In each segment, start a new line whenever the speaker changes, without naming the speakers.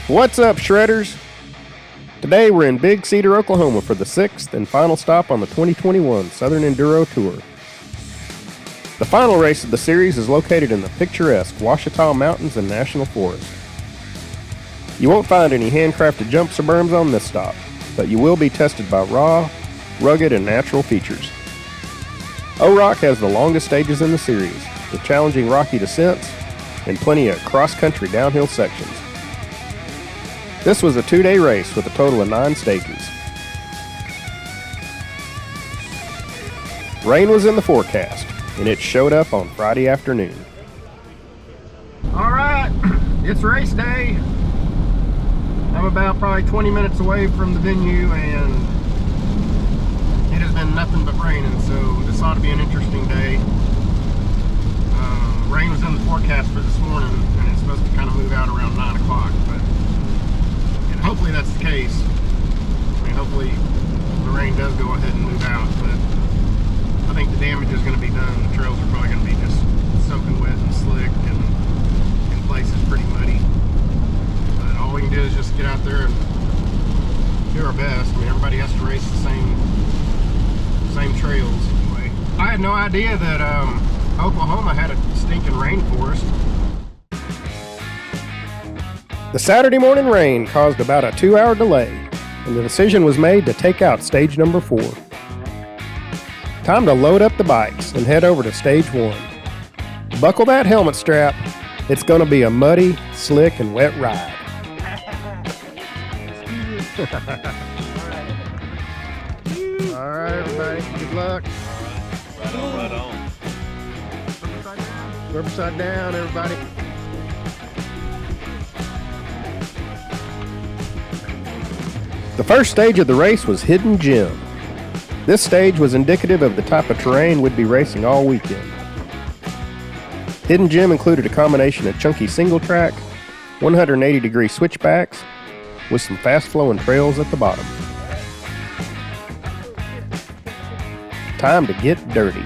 What's up, shredders? Today we're in Big Cedar, Oklahoma for the 6th and final stop on the 2021 Southern Enduro Tour. The final race of the series is located in the picturesque Ouachita Mountains and National Forest. You won't find any handcrafted jumps or berms on this stop, but you will be tested by raw, rugged, and natural features. O'Rock has the longest stages in the series, with challenging rocky descents and plenty of cross-country downhill sections. This was a 2-day race with a total of 9 stages. Rain was in the forecast, and it showed up on Friday afternoon. Alright, it's race day. I'm about probably 20 minutes away from the venue, and it has been nothing but raining, so this ought to be an interesting day. Rain was in the forecast for this morning, and it's supposed to kind of move out around 9 o'clock, but hopefully that's the case. I mean, hopefully the rain does go ahead and move out, but I think the damage is going to be done. The trails are probably going to be just soaking wet and slick, and in places pretty muddy. But all we can do is just get out there and do our best. I mean, everybody has to race the same trails anyway. I had no idea that Oklahoma had a stinking rainforest. The Saturday morning rain caused about a 2-hour delay, and the decision was made to take out stage number 4. Time to load up the bikes and head over to stage 1. Buckle that helmet strap. It's going to be a muddy, slick, and wet ride. All right, everybody. Good luck.
Right on, right on.
Rubber side down, everybody. The first stage of the race was Hidden Gem. This stage was indicative of the type of terrain we'd be racing all weekend. Hidden Gem included a combination of chunky single track, 180-degree switchbacks, with some fast-flowing trails at the bottom. Time to get dirty.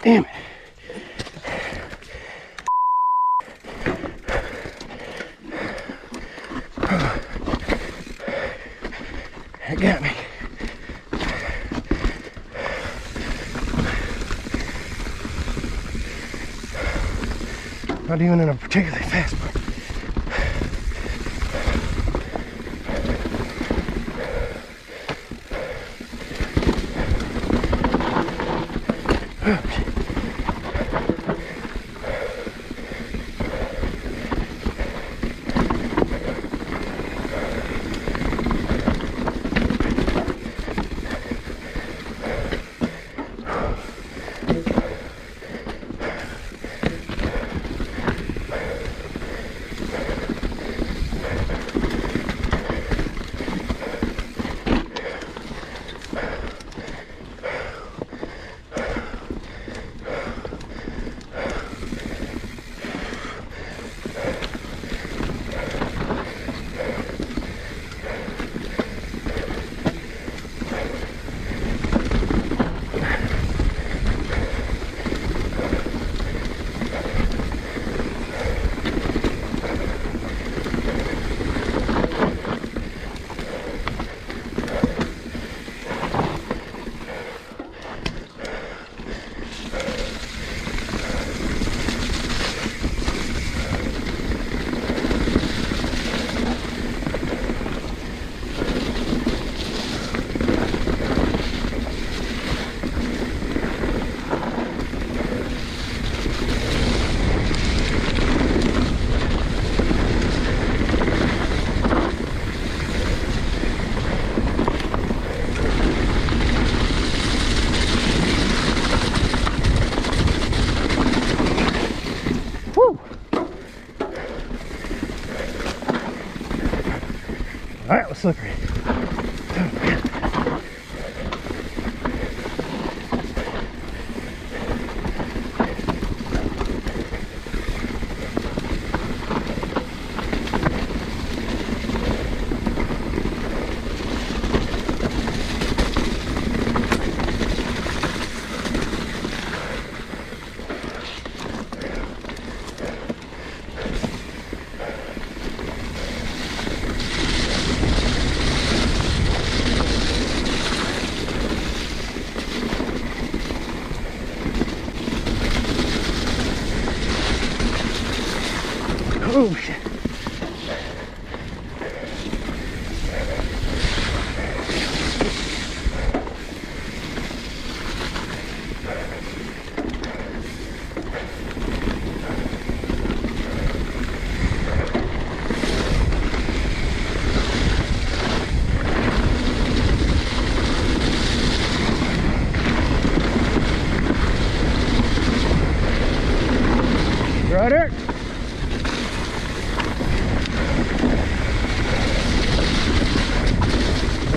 Damn it. It got me. Not even in a particularly fast part. All right, we're slippery. Oh shit. Rider.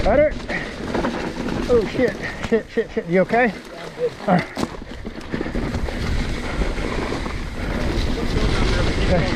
Rider. Oh shit, shit. You okay? All right. Okay.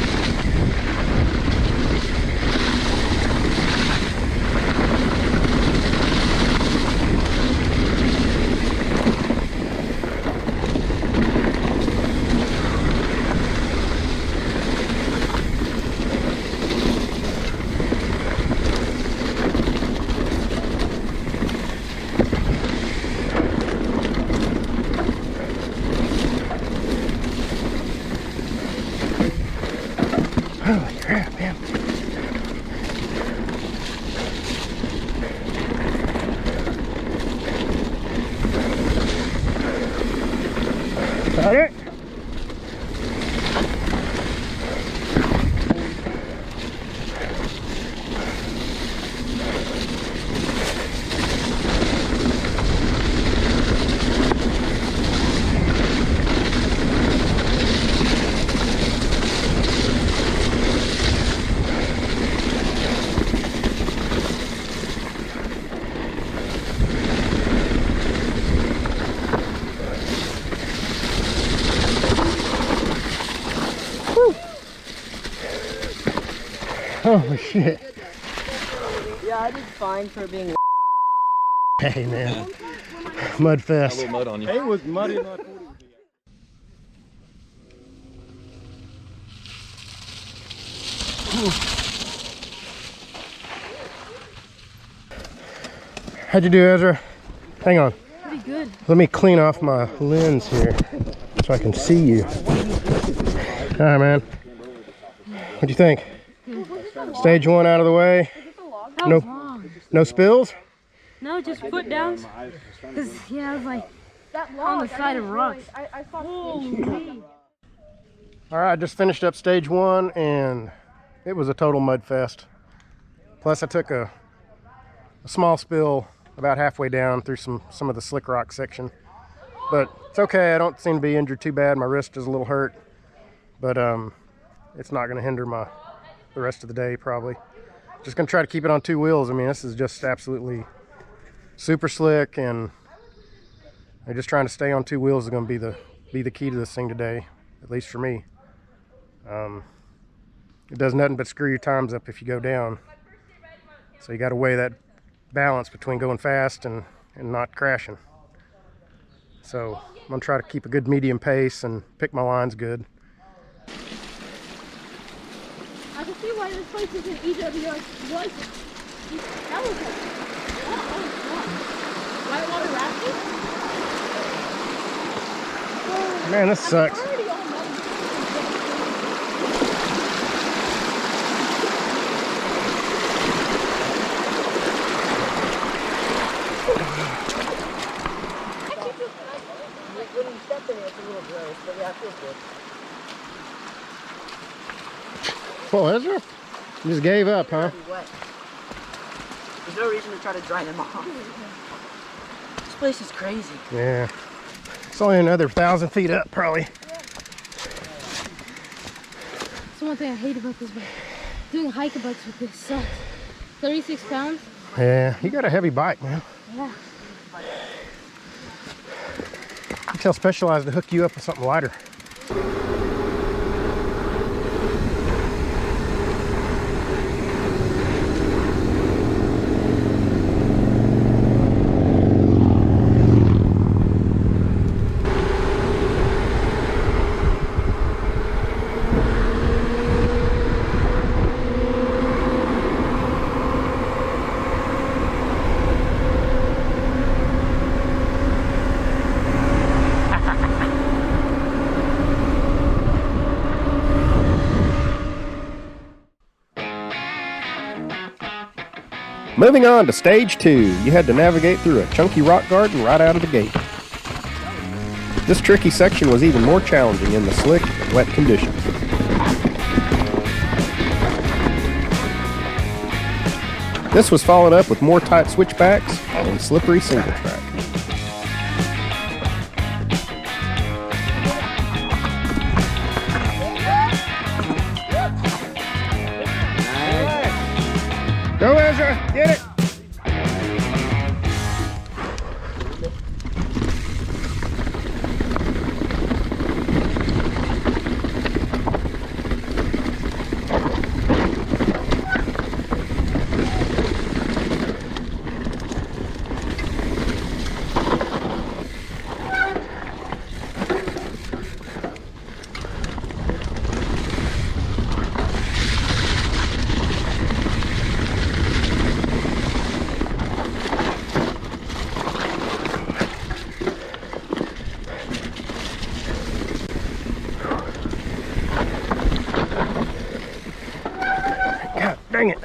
Holy crap, man. Got it? Holy shit.
Yeah, I did fine for being.
Hey man, mud
A
fest.
little mud on you.
It was muddy enough.
How'd you do, Ezra? Hang on.
Pretty good.
Let me clean off my lens here so I can see you. All right, man. What'd you think? Stage one out of the way.
That was long.
No spills?
No, just foot downs. Cause yeah, I was like, That log,
On the side of rocks.
I saw
Holy.
All right, I just finished up stage 1 and it was a total mud fest. Plus I took a small spill about halfway down through some of the slick rock section. But it's okay, I don't seem to be injured too bad. My wrist is a little hurt, but it's not gonna hinder the rest of the day probably. Just gonna try to keep it on 2 wheels. I mean, this is just absolutely super slick, and just trying to stay on 2 wheels is gonna be the key to this thing today, at least for me. It does nothing but screw your times up if you go down. So you gotta weigh that balance between going fast and not crashing. So I'm gonna try to keep a good medium pace and pick my lines good.
I can see why this place is an EWS. That was whitewater rafting?
Man, this sucks.
Already all muddy.
When you step in it, it's a little gross, but yeah, it feels good.
Well, Ezra, you just gave up, huh?
It's wet. There's no reason to try to dry them off. This place is crazy.
Yeah. It's only another 1,000 feet up, probably.
That's one thing I hate about this bike. Doing hike bikes with this sucks. 36 pounds?
Yeah, you got a heavy bike, man.
Yeah.
You tell Specialized to hook you up with something lighter. Moving on to stage 2, you had to navigate through a chunky rock garden right out of the gate. This tricky section was even more challenging in the slick and wet conditions. This was followed up with more tight switchbacks and slippery single track. Go Ezra, get it! God dang it.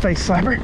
Face slapper.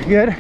Good.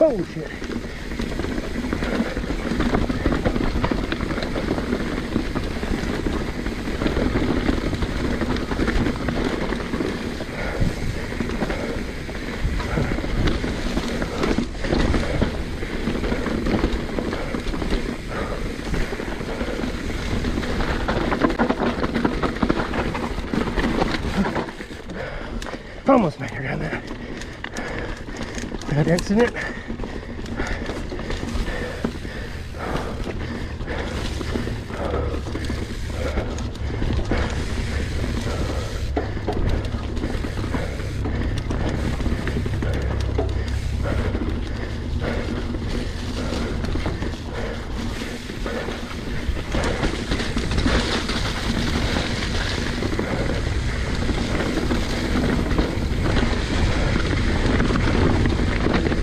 Oh shit. Almost made her down that. Bad accident.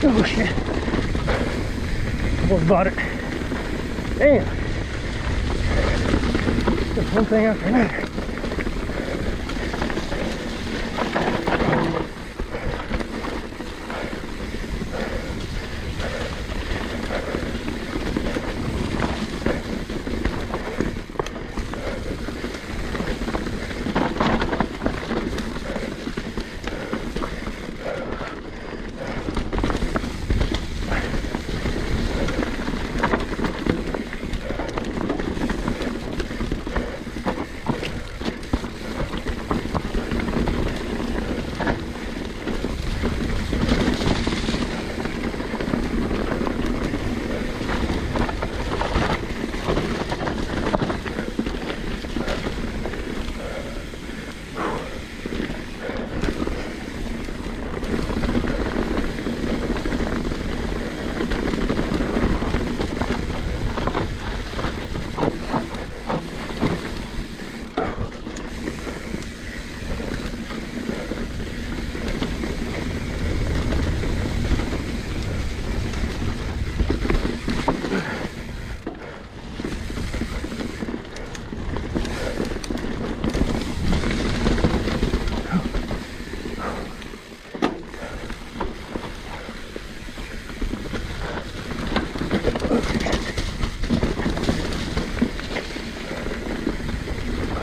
Oh shit. Almost bought it. Damn. Just one thing after another.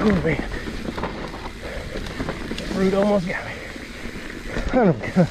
Oh man, that root almost got me. Son of a gun.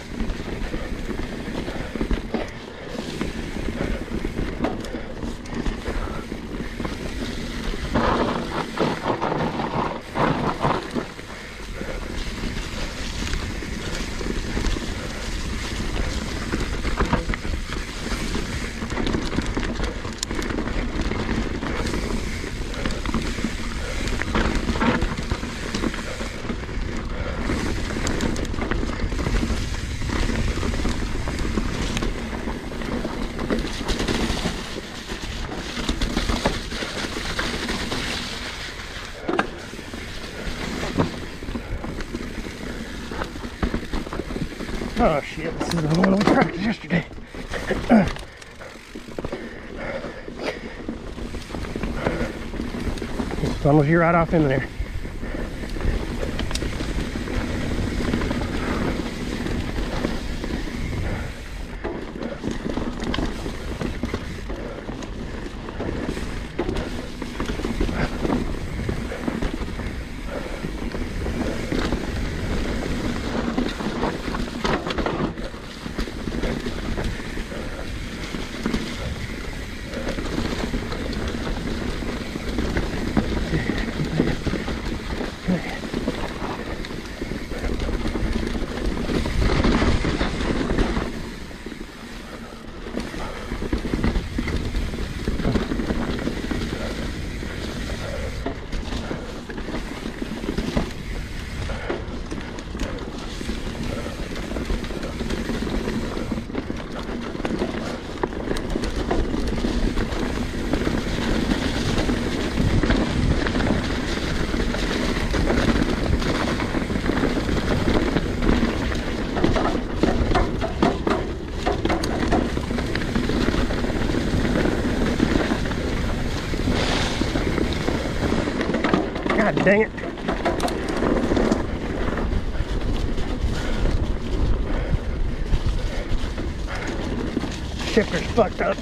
Oh shit, this is the one we practiced yesterday. It funnels you right off in there. God dang it. Shifter's fucked up.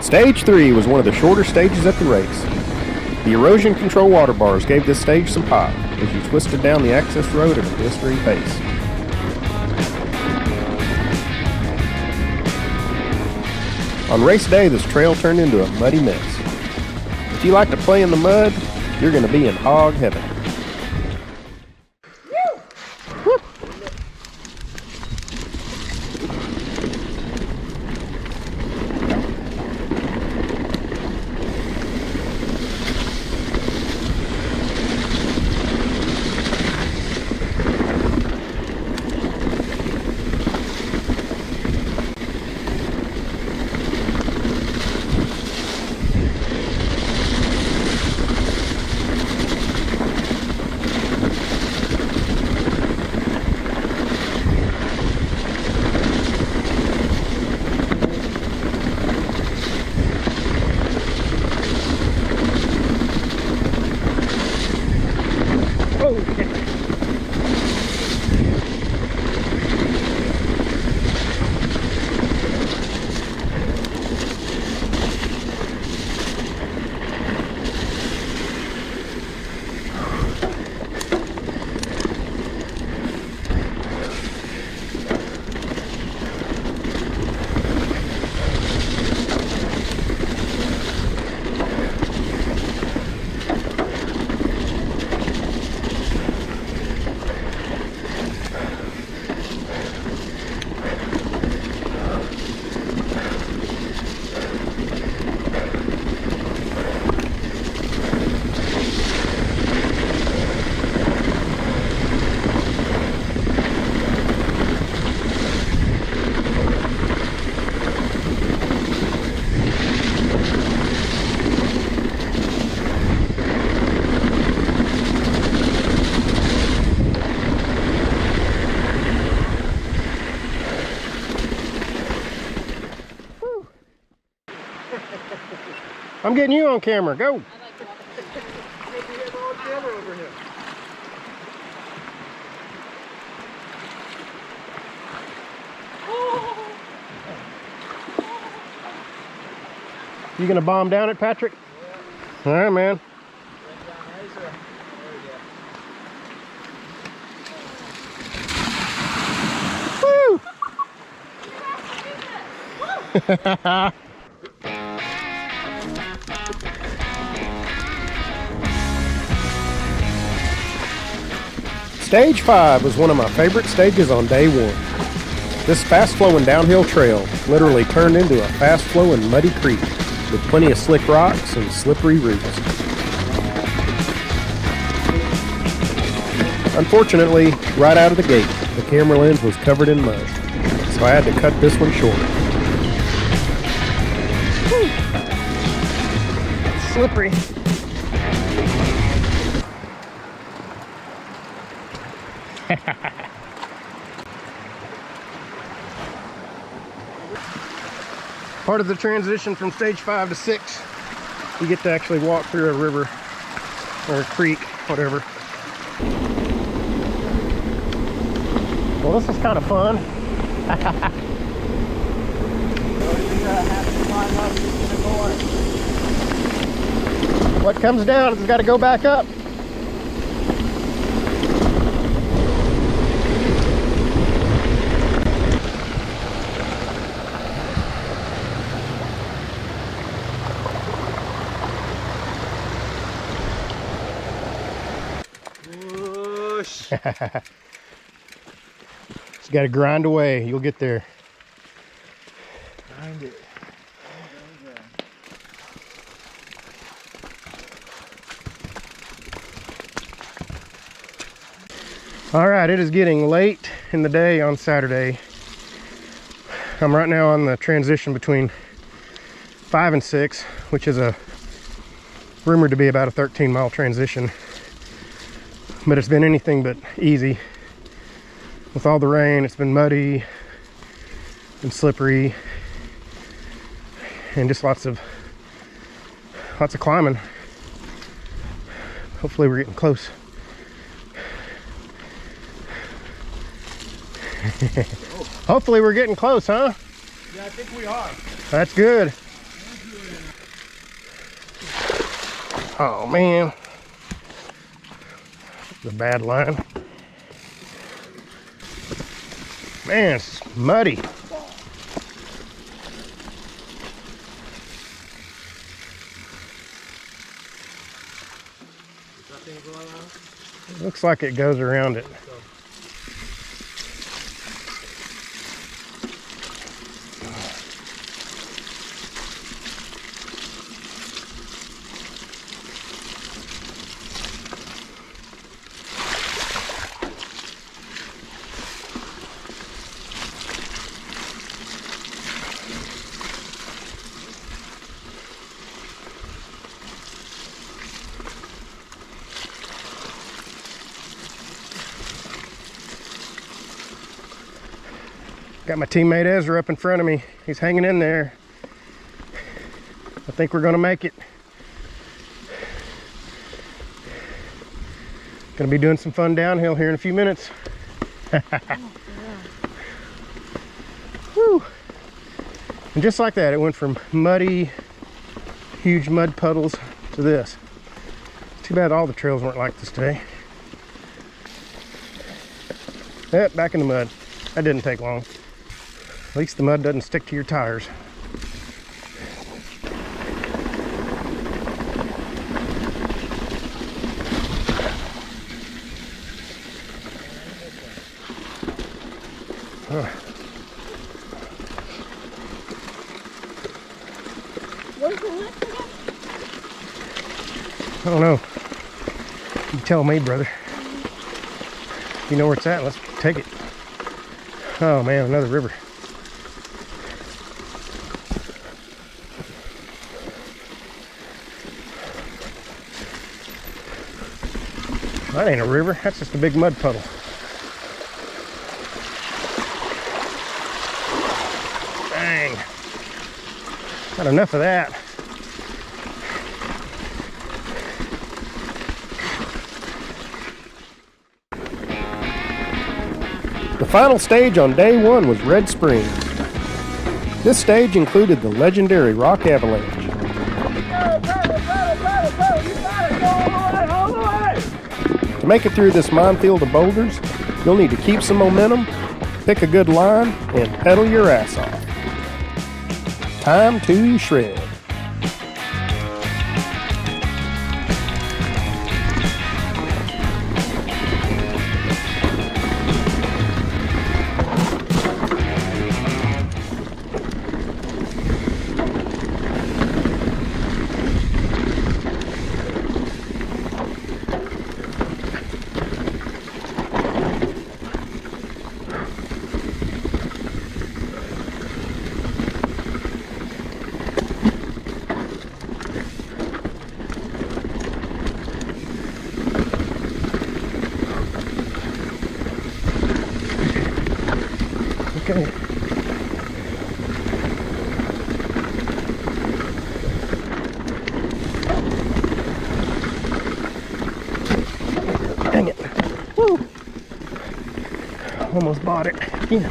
Stage 3 was one of the shorter stages at the race. The erosion control water bars gave this stage some pop as you twisted down the access road at a blistering pace. On race day, this trail turned into a muddy mess. If you like to play in the mud, you're going to be in hog heaven.
I'm getting you on camera. Go. You gonna bomb down it, Patrick? Yeah. All right, man. Woo!
Stage 5 was one of my favorite stages on day one. This fast-flowing downhill trail literally turned into a fast-flowing muddy creek with plenty of slick rocks and slippery roots. Unfortunately, right out of the gate, the camera lens was covered in mud, so I had to cut this one short. Whew. Slippery. Part of the transition from stage 5 to 6, you get to actually walk through a river or a creek, whatever. Well, this is kind of fun. What comes down has got to go back up. Just got to grind away. You'll get there.
Grind it.
All right, it is getting late in the day on Saturday. I'm right now on the transition between 5 and 6, which is rumored to be about a 13-mile transition. But it's been anything but easy. With all the rain, it's been muddy and slippery and just lots of climbing. Hopefully we're getting close. Hopefully we're getting close, huh?
Yeah, I think we are.
That's good. Oh man. The bad line. Man, it's muddy. Looks like it goes around it. Got my teammate Ezra up in front of me. He's hanging in there. I think we're gonna make it. Gonna be doing some fun downhill here in a few minutes. Woo. And just like that, it went from muddy, huge mud puddles to this. Too bad all the trails weren't like this today. Yep, back in the mud. That didn't take long. At least the mud doesn't stick to your tires.
Where's the lift again?
I don't know. You tell me, brother. You know where it's at, let's take it. Oh man, another river. That ain't a river, that's just a big mud puddle. Dang. Not enough of that. The final stage on day one was Red Springs. This stage included the legendary rock avalanche. To make it through this minefield of boulders, you'll need to keep some momentum, pick a good line, and pedal your ass off. Time to shred.
Okay. Dang it. Woo. Almost bought it. Yeah.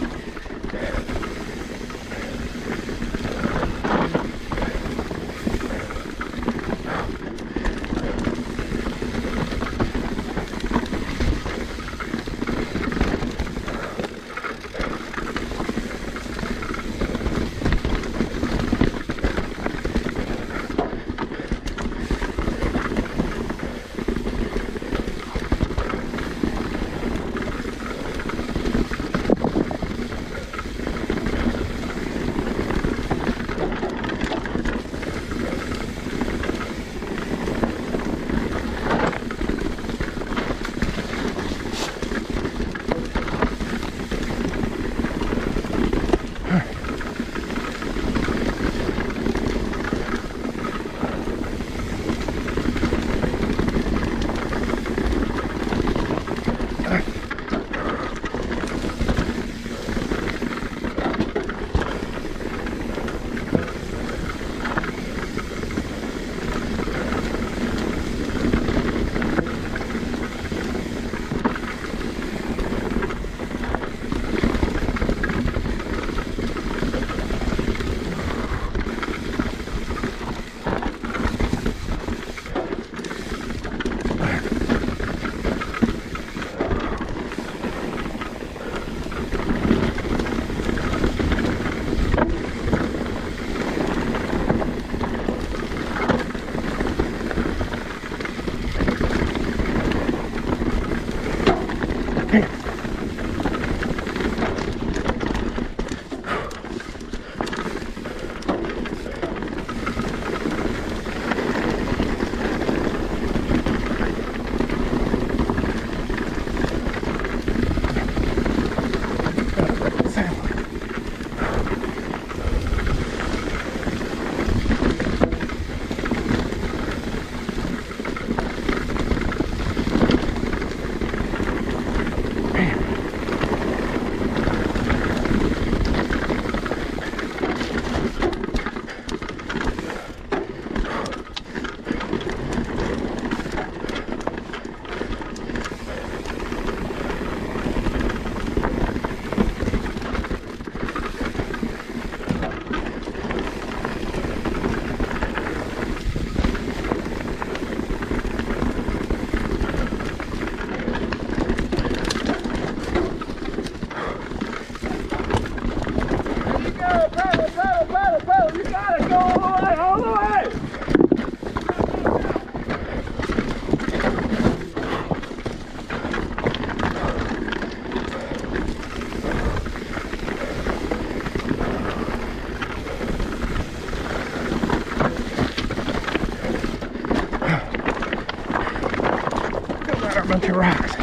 Bunch of rocks.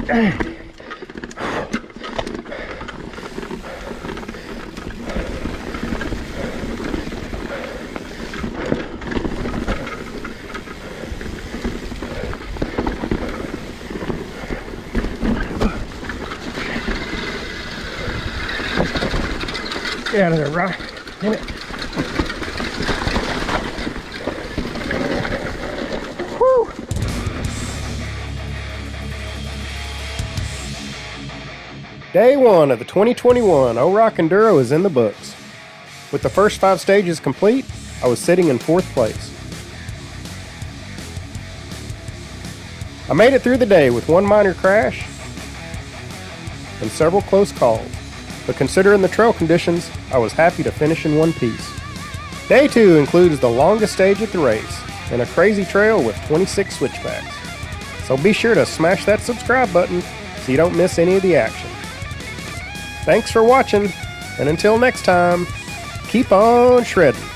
Dang. Get out of there, rock. Damn it.
Day 1 of the 2021 O'Rock Enduro is in the books. With the first 5 stages complete, I was sitting in 4th place. I made it through the day with one minor crash and several close calls, but considering the trail conditions, I was happy to finish in one piece. Day 2 includes the longest stage at the race and a crazy trail with 26 switchbacks. So be sure to smash that subscribe button so you don't miss any of the action. Thanks for watching, and until next time, keep on shredding.